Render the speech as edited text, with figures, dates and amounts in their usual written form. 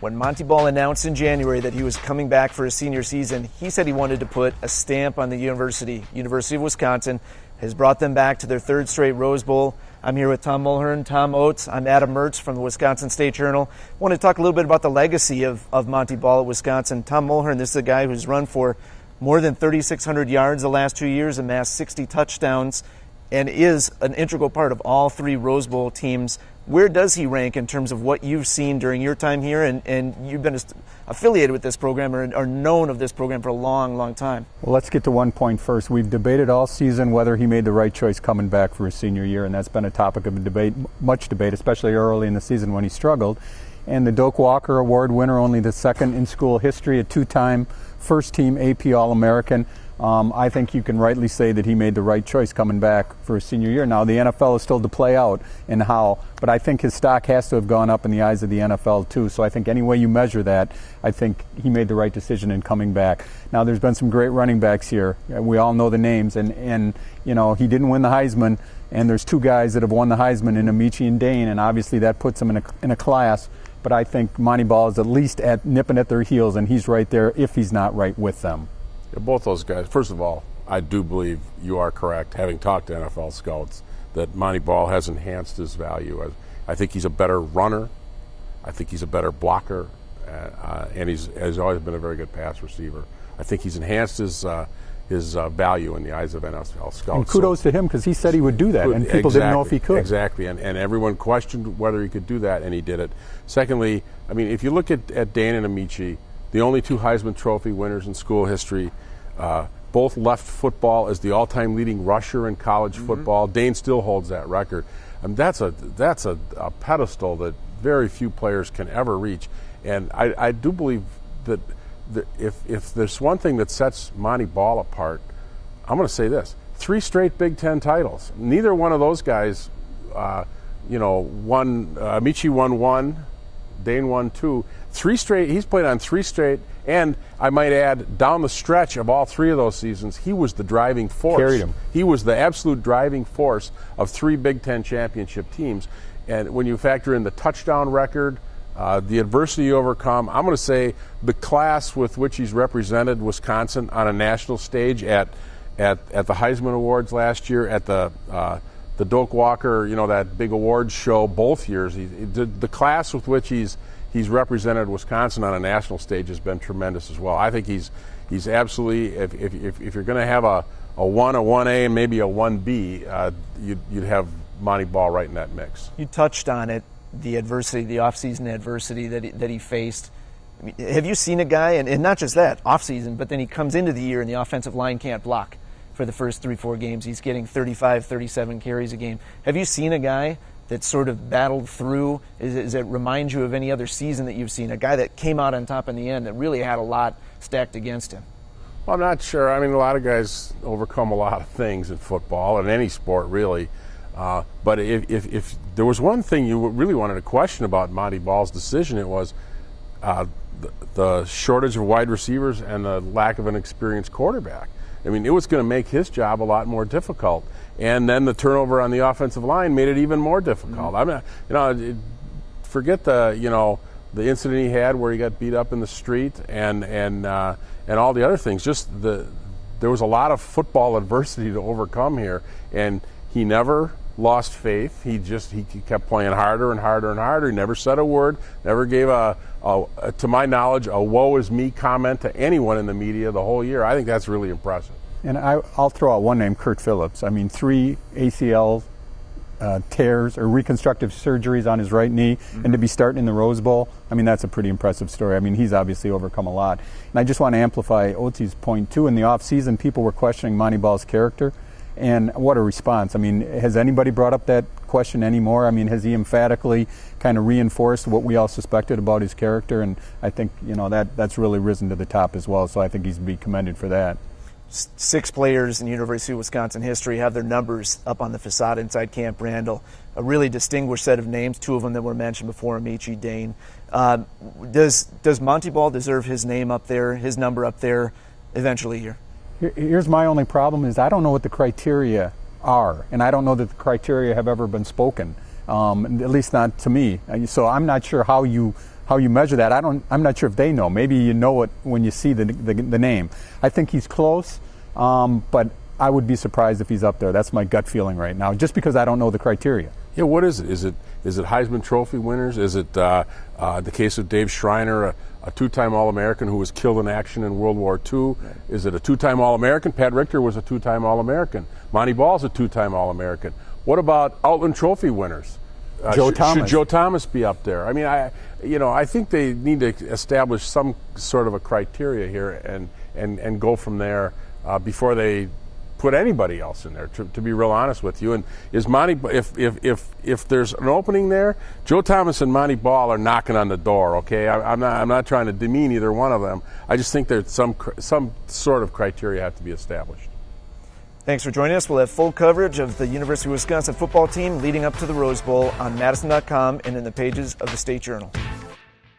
When Montee Ball announced in January that he was coming back for his senior season, he said he wanted to put a stamp on the university. University of Wisconsin has brought them back to their third straight Rose Bowl. I'm here with Tom Mulhern, Tom Oates. I'm Adam Mertz from the Wisconsin State Journal. I want to talk a little bit about the legacy of Montee Ball at Wisconsin. Tom Mulhern, this is a guy who's run for more than 3,600 yards the last 2 years, amassed 60 touchdowns, and is an integral part of all three Rose Bowl teams. Where does he rank in terms of what you've seen during your time here? And you've been affiliated with this program or known of this program for a long, long time. Well, let's get to one point first. We've debated all season whether he made the right choice coming back for his senior year, and that's been a topic of debate, much debate, especially early in the season when he struggled. And the Doak Walker Award winner, only the second in school history, a two-time first-team AP All-American. I think you can rightly say that he made the right choice coming back for his senior year. Now, the NFL is still to play out and how, but I think his stock has to have gone up in the eyes of the NFL too. So I think any way you measure that, I think he made the right decision in coming back. Now, there's been some great running backs here. We all know the names, and you know, he didn't win the Heisman, and there's two guys that have won the Heisman in Amici and Dane, and obviously that puts him in a class. But I think Montee Ball is at least nipping at their heels, and he's right there if he's not right with them. Both those guys, first of all, I do believe you are correct, having talked to NFL scouts, that Montee Ball has enhanced his value. I think he's a better runner. I think he's a better blocker. And he's always been a very good pass receiver. I think he's enhanced his value in the eyes of NFL scouts. And kudos to him, because he said he would do that, and people didn't know if he could. Exactly, and everyone questioned whether he could do that, and he did it. Secondly, I mean, if you look at Dane and Amici, the only two Heisman Trophy winners in school history, both left football as the all-time leading rusher in college football. Dane still holds that record. That's a pedestal that very few players can ever reach. And I do believe that if there's one thing that sets Montee Ball apart, I'm going to say this: 3 straight Big Ten titles. Neither one of those guys, won. Amici won 1, Dane won 2. 3 straight. He's played on 3 straight, and I might add, down the stretch of all 3 of those seasons, he was the driving force. Carried him. He was the absolute driving force of 3 Big Ten championship teams. And when you factor in the touchdown record, the adversity you overcome, I'm going to say the class with which he's represented Wisconsin on a national stage at the Heisman Awards last year, at the Doak Walker, that big awards show both years. The class with which he's represented Wisconsin on a national stage has been tremendous as well. I think he's absolutely, if you're going to have a 1, a 1A, and maybe a 1B, you'd have Montee Ball right in that mix. You touched on it, the adversity, the offseason adversity that he faced. I mean, have you seen a guy, and not just that, offseason, but then he comes into the year and the offensive line can't block for the first 3-4 games. He's getting 35, 37 carries a game. Have you seen a guy that sort of battled through? Does it remind you of any other season that you've seen? A guy that came out on top in the end that really had a lot stacked against him? Well, I'm not sure. I mean, a lot of guys overcome a lot of things in football, in any sport really. But if there was one thing you really wanted to question about Montee Ball's decision, it was the shortage of wide receivers and the lack of an experienced quarterback. I mean, it was going to make his job a lot more difficult. And then the turnover on the offensive line made it even more difficult. I mean, forget the incident he had where he got beat up in the street and all the other things. Just there was a lot of football adversity to overcome here, and he never lost faith. He kept playing harder and harder and harder. He never said a word, never gave to my knowledge, a woe is me comment to anyone in the media the whole year. I think that's really impressive. And I'll throw out one name, Kurt Phillips. I mean, 3 ACL tears or reconstructive surgeries on his right knee, and to be starting in the Rose Bowl, I mean, that's a pretty impressive story. I mean, he's obviously overcome a lot. And I just want to amplify Oates's point, too. In the offseason, people were questioning Montee Ball's character, and what a response. I mean, has anybody brought up that question anymore? I mean, has he emphatically kind of reinforced what we all suspected about his character? And I think, that's really risen to the top as well, so I think he's to be commended for that. 6 players in University of Wisconsin history have their numbers up on the facade inside Camp Randall. A really distinguished set of names, 2 of them that were mentioned before, Amici, Dane. Does Montee Ball deserve his name up there, his number up there eventually here? Here's my only problem is I don't know what the criteria are, and I don't know that the criteria have ever been spoken, at least not to me. So I'm not sure how you how you measure that, I'm not sure if they know. Maybe you know it when you see the name. I think he's close, but I would be surprised if he's up there. That's my gut feeling right now, just because I don't know the criteria. Yeah, what is it? Is it Heisman Trophy winners? Is it the case of Dave Schreiner, a two-time All-American who was killed in action in World War II? Right. Is it a two-time All-American? Pat Richter was a two-time All-American. Montee Ball's a two-time All-American. What about Outland Trophy winners? Joe Thomas. Should Joe Thomas be up there? I mean, I think they need to establish some sort of a criteria here and go from there before they put anybody else in there. To be real honest with you, and is Montee, if there's an opening there, Joe Thomas and Montee Ball are knocking on the door. Okay, I'm not trying to demean either one of them. I just think there's some sort of criteria have to be established. Thanks for joining us. We'll have full coverage of the University of Wisconsin football team leading up to the Rose Bowl on madison.com and in the pages of the State Journal.